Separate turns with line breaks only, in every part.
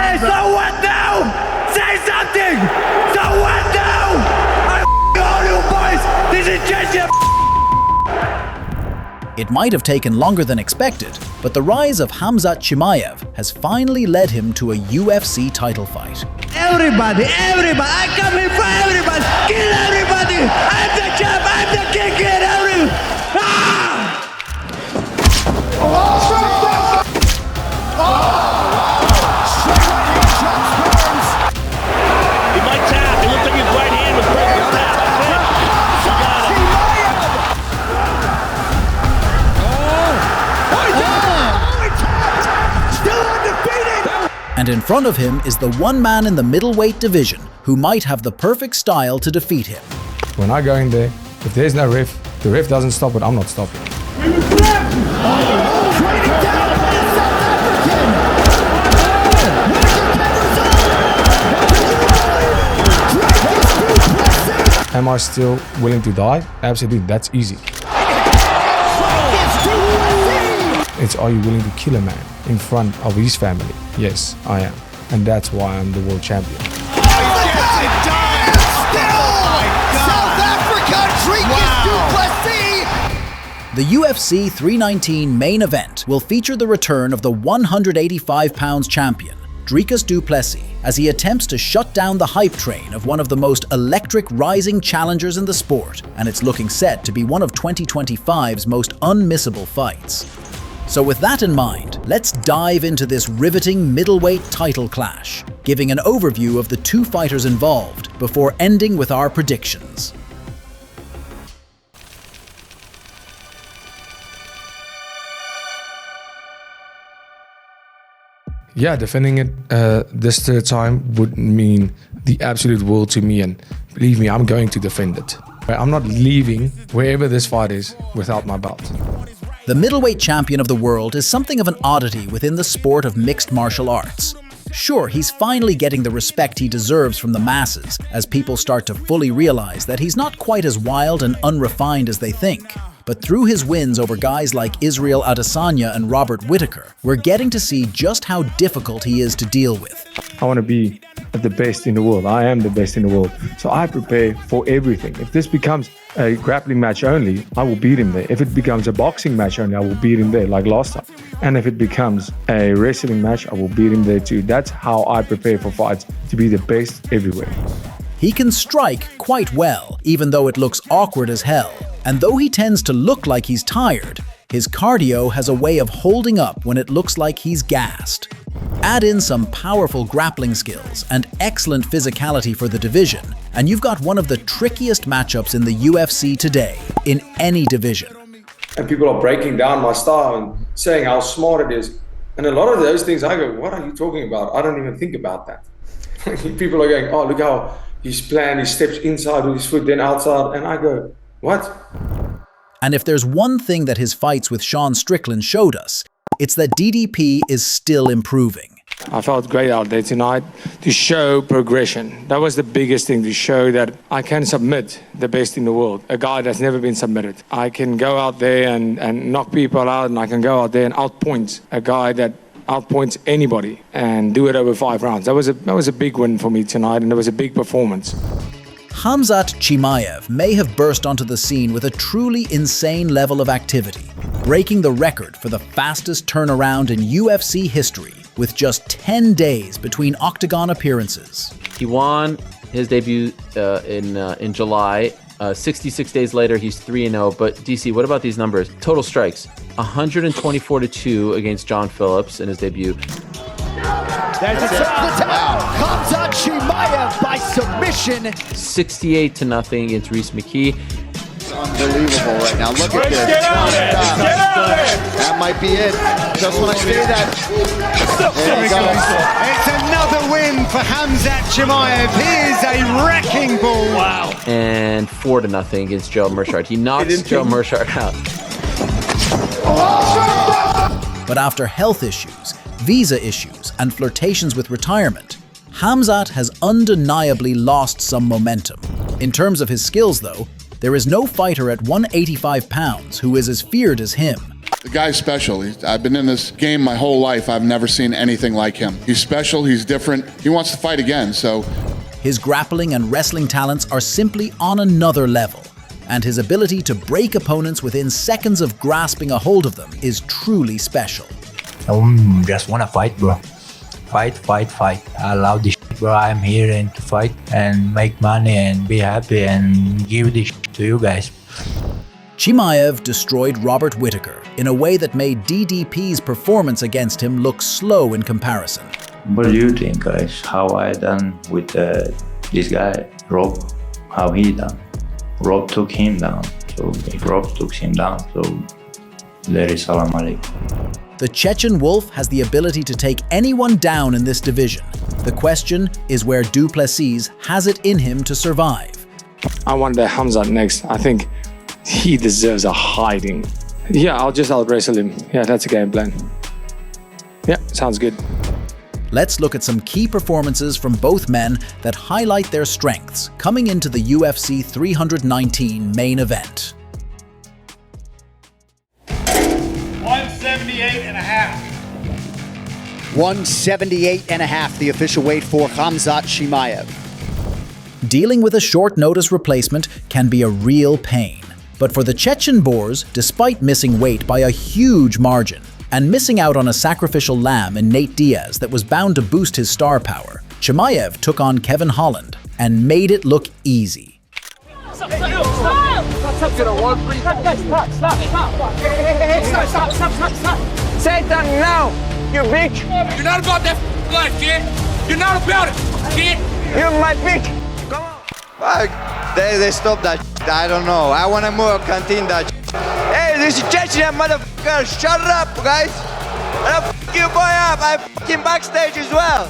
Hey, so what now? Say something! So what now? I all you boys! This is just your
It might have taken longer than expected, but the rise of Khamzat Chimaev has finally led him to a UFC title fight.
Everybody, I come here for everybody! Kill everybody! I'm the champ, I'm the king, kill everyone!
He might tap. It looked like his right hand was breaking his tap.
And in front of him is the one man in the middleweight division who might have the perfect style to defeat him.
When I go in there, if there's no ref, the ref doesn't stop it, I'm not stopping. Am I still willing to die? Absolutely, that's easy. It's, are you willing to kill a man in front of his family? Yes, I am. And that's why I'm the world champion.
South Africa, Dricus Du Plessis!
The UFC 319 main event will feature the return of the 185-pound champion, Dricus Du Plessis, as he attempts to shut down the hype train of one of the most electric rising challengers in the sport, and it's looking set to be one of 2025's most unmissable fights. So with that in mind, let's dive into this riveting middleweight title clash, giving an overview of the two fighters involved before ending with our predictions.
Yeah, defending it this third time would mean the absolute world to me, and believe me, I'm going to defend it. I'm not leaving wherever this fight is without my belt.
The middleweight champion of the world is something of an oddity within the sport of mixed martial arts. Sure, he's finally getting the respect he deserves from the masses as people start to fully realize that he's not quite as wild and unrefined as they think. But through his wins over guys like Israel Adesanya and Robert Whittaker, we're getting to see just how difficult he is to deal with.
I want to be the best in the world. I am the best in the world. So I prepare for everything. If this becomes a grappling match only, I will beat him there. If it becomes a boxing match only, I will beat him there like last time. And if it becomes a wrestling match, I will beat him there too. That's how I prepare for fights, to be the best everywhere.
He can strike quite well, even though it looks awkward as hell. And though he tends to look like he's tired, his cardio has a way of holding up when it looks like he's gassed. Add in some powerful grappling skills and excellent physicality for the division, and you've got one of the trickiest matchups in the UFC today, in any division.
And people are breaking down my style and saying how smart it is. And a lot of those things, I go, what are you talking about? I don't even think about that. People are going, oh, look how he's planned, he steps inside with his foot, then outside. And I go, what?
And if there's one thing that his fights with Strickland showed us, it's that DDP is still improving.
I felt great out there tonight to show progression. That was the biggest thing, to show that I can submit the best in the world, a guy that's never been submitted. I can go out there and knock people out, and I can go out there and outpoint a guy that outpoints anybody and do it over 5 rounds. That was a big win for me tonight, and it was a big performance.
Khamzat Chimaev may have burst onto the scene with a truly insane level of activity, breaking the record for the fastest turnaround in UFC history with just 10 days between octagon appearances.
He won his debut in July. 66 days later, he's 3-0. But DC, what about these numbers? Total strikes, 124-2 against John Phillips in his debut.
There's a tap. Khamzat Chimaev by submission.
68-0 against Reese McKee.
It's unbelievable right now. Look at this. That might be it. Just when I say that. There you go.
It's another win for Khamzat Chimaev. He is a wrecking ball. Wow.
And 4-0 against Joe Merchart. He knocks Joe Merchart out.
But after health issues, visa issues, and flirtations with retirement, Khamzat has undeniably lost some momentum. In terms of his skills though, there is no fighter at 185 pounds who is as feared as him.
The guy's special. I've been in this game my whole life. I've never seen anything like him. He's special, he's different. He wants to fight again, so.
His grappling and wrestling talents are simply on another level, and his ability to break opponents within seconds of grasping a hold of them is truly special.
I just wanna fight, bro. Fight. I love this shit, bro. I'm here and to fight and make money and be happy and give this shit to you guys.
Chimaev destroyed Robert Whittaker in a way that made DDP's performance against him look slow in comparison.
What do you think, guys? How I done with this guy, Rob? How he done? Rob took him down. So if Rob took him down, so there is salam alaikum.
The Chechen Wolf has the ability to take anyone down in this division. The question is where Du Plessis has it in him to survive.
I want the Khamzat next. I think he deserves a hiding. Yeah, I'll out-wrestle him. Yeah, that's a game plan. Yeah, sounds good.
Let's look at some key performances from both men that highlight their strengths coming into the UFC 319 main event.
178.5, the official weight for Khamzat Chimaev.
Dealing with a short notice replacement can be a real pain. But for the Chechen Borz, despite missing weight by a huge margin and missing out on a sacrificial lamb in Nate Diaz that was bound to boost his star power, Chimaev took on Kevin Holland and made it look easy.
Stop. Say that now, you bitch. You're not about that life, kid. You're not about it, kid. You're my bitch. Come on.
They stopped that shit. I don't know. I want to more continue that shit. Hey, this is Chechen, motherfucker. Shut up, guys. I'll fuck you boy up. I'm fucking backstage as well.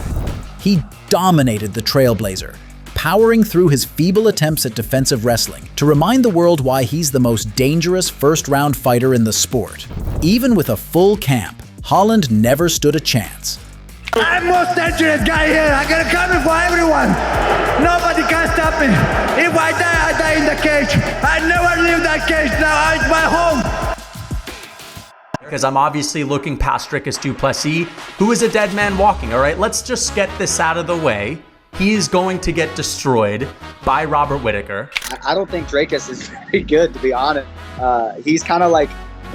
He dominated the Trailblazer, powering through his feeble attempts at defensive wrestling to remind the world why he's the most dangerous first-round fighter in the sport. Even with a full camp, Holland never stood a chance.
I'm most dangerous guy here. I'm gonna come for everyone. Nobody can stop me. If I die in the cage. I never leave that cage. Now it's my home.
Because I'm obviously looking past Dricus Du Plessis, who is a dead man walking, all right? Let's just get this out of the way. He's going to get destroyed by Robert Whittaker.
I don't think Dricus is very good, to be honest. He's kind of like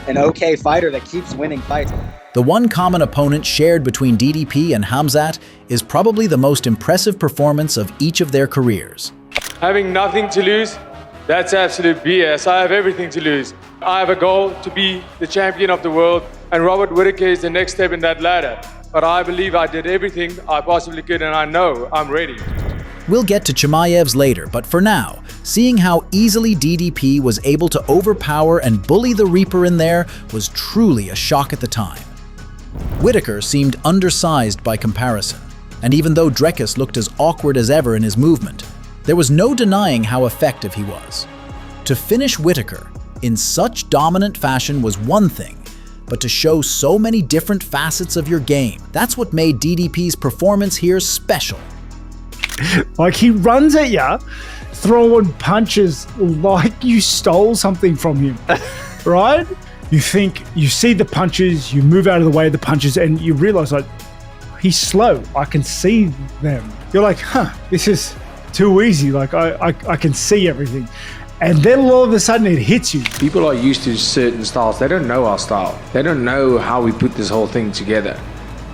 an okay fighter that keeps winning fights.
The one common opponent shared between DDP and Khamzat is probably the most impressive performance of each of their careers.
Having nothing to lose, that's absolute BS. I have everything to lose. I have a goal to be the champion of the world, and Robert Whittaker is the next step in that ladder. But I believe I did everything I possibly could, and I know I'm ready.
We'll get to Chimaev's later, but for now, seeing how easily DDP was able to overpower and bully the Reaper in there was truly a shock at the time. Whittaker seemed undersized by comparison, and even though Dricus looked as awkward as ever in his movement, there was no denying how effective he was. To finish Whittaker in such dominant fashion was one thing, but to show so many different facets of your game, that's what made DDP's performance here special.
Like, he runs at you, throwing punches like you stole something from him, right? You think, you see the punches, you move out of the way of the punches, and you realize, like, he's slow. I can see them. You're like, this is too easy. Like, I can see everything. And then all of a sudden it hits you.
People are used to certain styles. They don't know our style. They don't know how we put this whole thing together.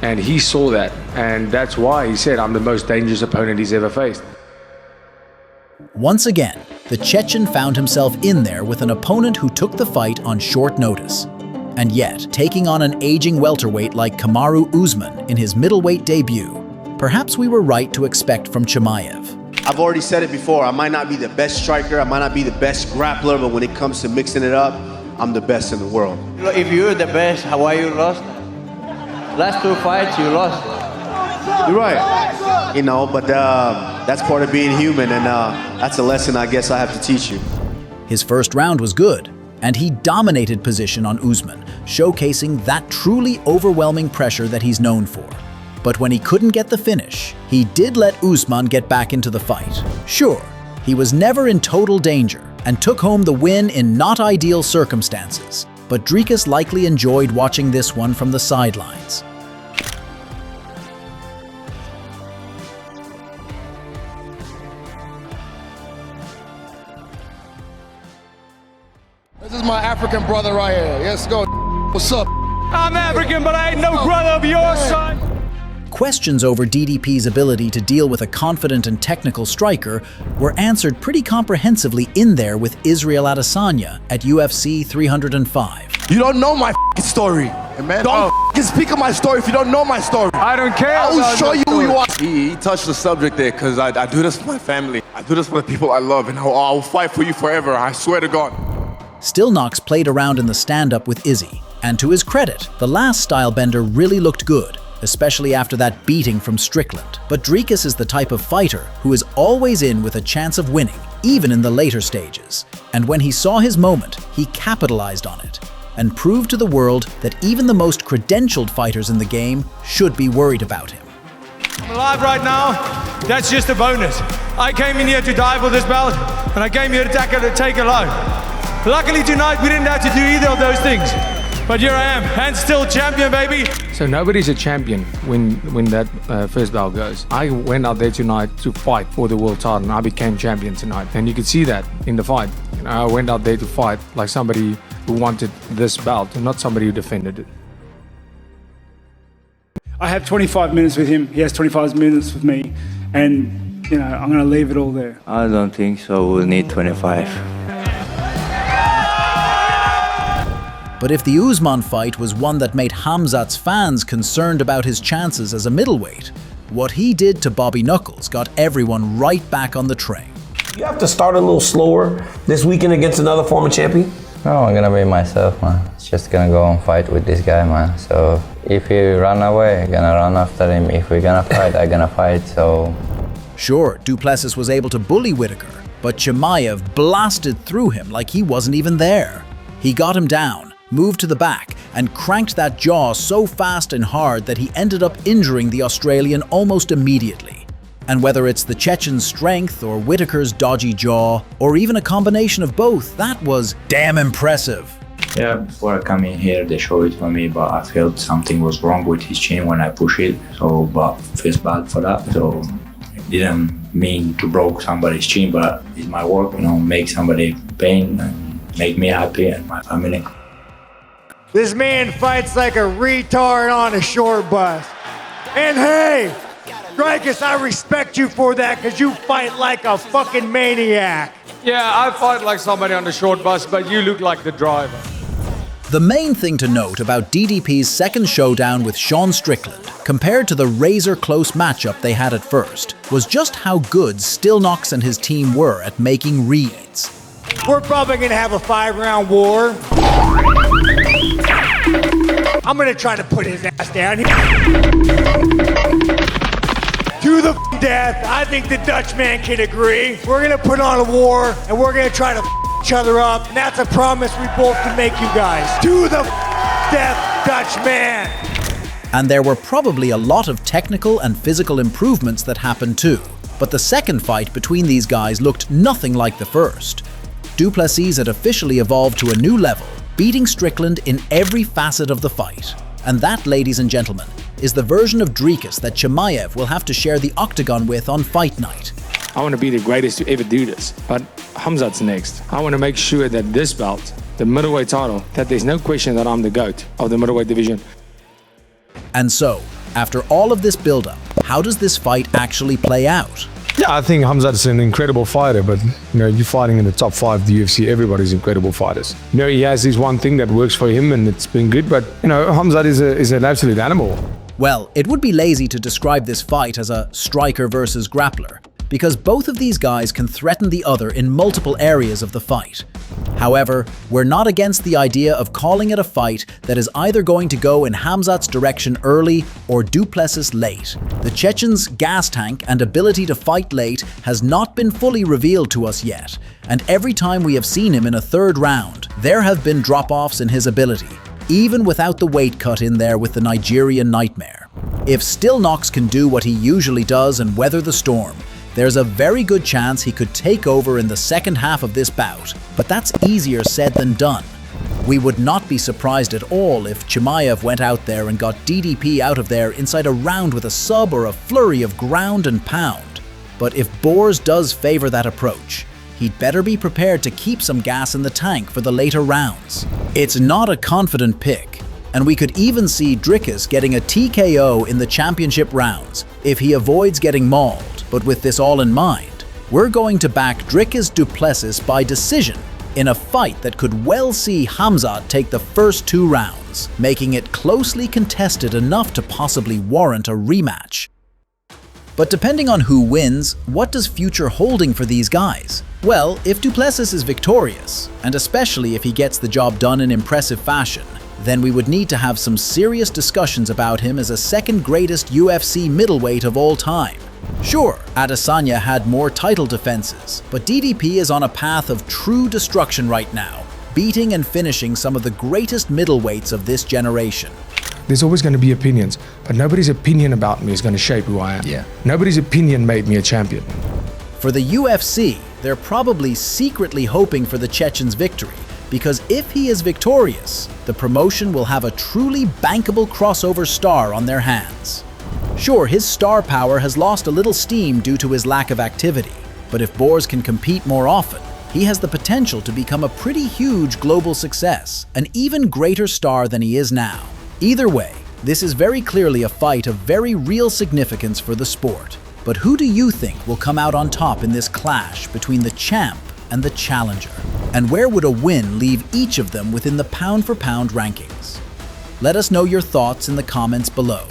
And he saw that. And that's why he said, I'm the most dangerous opponent he's ever faced.
Once again, the Chechen found himself in there with an opponent who took the fight on short notice. And yet, taking on an aging welterweight like Kamaru Usman in his middleweight debut, perhaps we were right to expect from Chimaev.
I've already said it before, I might not be the best striker, I might not be the best grappler, but when it comes to mixing it up, I'm the best in the world.
If you're the best, why you lost? Last two fights, you lost.
You're right. You know, but that's part of being human, and that's a lesson I guess I have to teach you.
His first round was good, and he dominated position on Usman, showcasing that truly overwhelming pressure that he's known for. But when he couldn't get the finish, he did let Usman get back into the fight. Sure, he was never in total danger and took home the win in not ideal circumstances. but Dricus likely enjoyed watching this one from the sidelines.
This is my African brother right here. Let's go. What's up?
I'm African, but I ain't no brother of yours, son.
Questions over DDP's ability to deal with a confident and technical striker were answered pretty comprehensively in there with Israel Adesanya at UFC 305.
You don't know my story. Man, don't speak of my story if you don't know my story.
I don't care.
I will show you who you are. He touched the subject there because I do this for my family. I do this for the people I love, and I will fight for you forever. I swear to God.
Still Knox played around in the stand-up with Izzy, and to his credit, the last stylebender really looked good, especially after that beating from Strickland. But Dricus is the type of fighter who is always in with a chance of winning, even in the later stages. And when he saw his moment, he capitalized on it, and proved to the world that even the most credentialed fighters in the game should be worried about him.
I'm alive right now. That's just a bonus. I came in here to die for this belt, and I came here to take a load. Luckily tonight we didn't have to do either of those things. But here I am, and still champion, baby.
So nobody's a champion when that first bell goes. I went out there tonight to fight for the world title, and I became champion tonight. And you could see that in the fight. You know, I went out there to fight like somebody who wanted this belt, and not somebody who defended it.
I have 25 minutes with him. He has 25 minutes with me. And, you know, I'm going to leave it all there.
I don't think so. We'll need 25.
But if the Usman fight was one that made Khamzat's fans concerned about his chances as a middleweight, what he did to Bobby Knuckles got everyone right back on the train.
You have to start a little slower this weekend against another former champion?
No, I'm gonna be myself, man. It's just gonna go and fight with this guy, man. So if he run away, I'm gonna run after him. If we're gonna fight, I'm gonna fight, so...
Sure, Du Plessis was able to bully Whittaker, but Chimaev blasted through him like he wasn't even there. He got him down, moved to the back, and cranked that jaw so fast and hard that he ended up injuring the Australian almost immediately. And whether it's the Chechen's strength or Whittaker's dodgy jaw, or even a combination of both, that was damn impressive.
Yeah, before I come in here, they showed it for me, but I felt something was wrong with his chin when I push it, so but feels bad for that. So it didn't mean to broke somebody's chin, but it's my work, you know, make somebody pain and make me happy and my family.
This man fights like a retard on a short bus. And hey, Dricus, I respect you for that because you fight like a fucking maniac.
Yeah, I fight like somebody on the short bus, but you look like the driver.
The main thing to note about DDP's second showdown with Sean Strickland, compared to the razor-close matchup they had at first, was just how good Still Knox and his team were at making reads.
We're probably gonna have a 5-round war. I'm gonna try to put his ass down here. To the death. I think the Dutchman can agree. We're gonna put on a war and we're gonna try to each other up. And that's a promise we both can make you guys. To the death, Dutchman.
And there were probably a lot of technical and physical improvements that happened too. But the second fight between these guys looked nothing like the first. Du Plessis had officially evolved to a new level, beating Strickland in every facet of the fight. And that, ladies and gentlemen, is the version of Dricus that Chimaev will have to share the octagon with on fight night.
I want to be the greatest to ever do this, but Khamzat's next. I want to make sure that this belt, the middleweight title, that there's no question that I'm the GOAT of the middleweight division.
And so, after all of this build-up, how does this fight actually play out?
Yeah, I think Khamzat's an incredible fighter, but you know, you're fighting in the top 5 of the UFC, everybody's incredible fighters. You know, he has this one thing that works for him and it's been good, but you know, Khamzat is an absolute animal.
Well, it would be lazy to describe this fight as a striker versus grappler, because both of these guys can threaten the other in multiple areas of the fight. However, we're not against the idea of calling it a fight that is either going to go in Khamzat's direction early or Du Plessis late. The Chechen's gas tank and ability to fight late has not been fully revealed to us yet, and every time we have seen him in a third round, there have been drop-offs in his ability, even without the weight cut in there with the Nigerian Nightmare. If Still Knox can do what he usually does and weather the storm, there's a very good chance he could take over in the second half of this bout, but that's easier said than done. We would not be surprised at all if Chimaev went out there and got DDP out of there inside a round with a sub or a flurry of ground and pound. But if Borz does favor that approach, he'd better be prepared to keep some gas in the tank for the later rounds. It's not a confident pick, and we could even see Dricus getting a TKO in the championship rounds if he avoids getting mauled. But with this all in mind, we're going to back Dricus Du Plessis by decision in a fight that could well see Khamzat take the first 2 rounds, making it closely contested enough to possibly warrant a rematch. But depending on who wins, what does future holding for these guys? Well, if Du Plessis is victorious, and especially if he gets the job done in impressive fashion, then we would need to have some serious discussions about him as a second greatest UFC middleweight of all time. Sure, Adesanya had more title defenses, but DDP is on a path of true destruction right now, beating and finishing some of the greatest middleweights of this generation.
There's always going to be opinions, but nobody's opinion about me is going to shape who I am.
Yeah.
Nobody's opinion made me a champion.
For the UFC, they're probably secretly hoping for the Chechen's victory, because if he is victorious, the promotion will have a truly bankable crossover star on their hands. Sure, his star power has lost a little steam due to his lack of activity, but if Borz can compete more often, he has the potential to become a pretty huge global success, an even greater star than he is now. Either way, this is very clearly a fight of very real significance for the sport. But who do you think will come out on top in this clash between the champ and the challenger? And where would a win leave each of them within the pound-for-pound rankings? Let us know your thoughts in the comments below.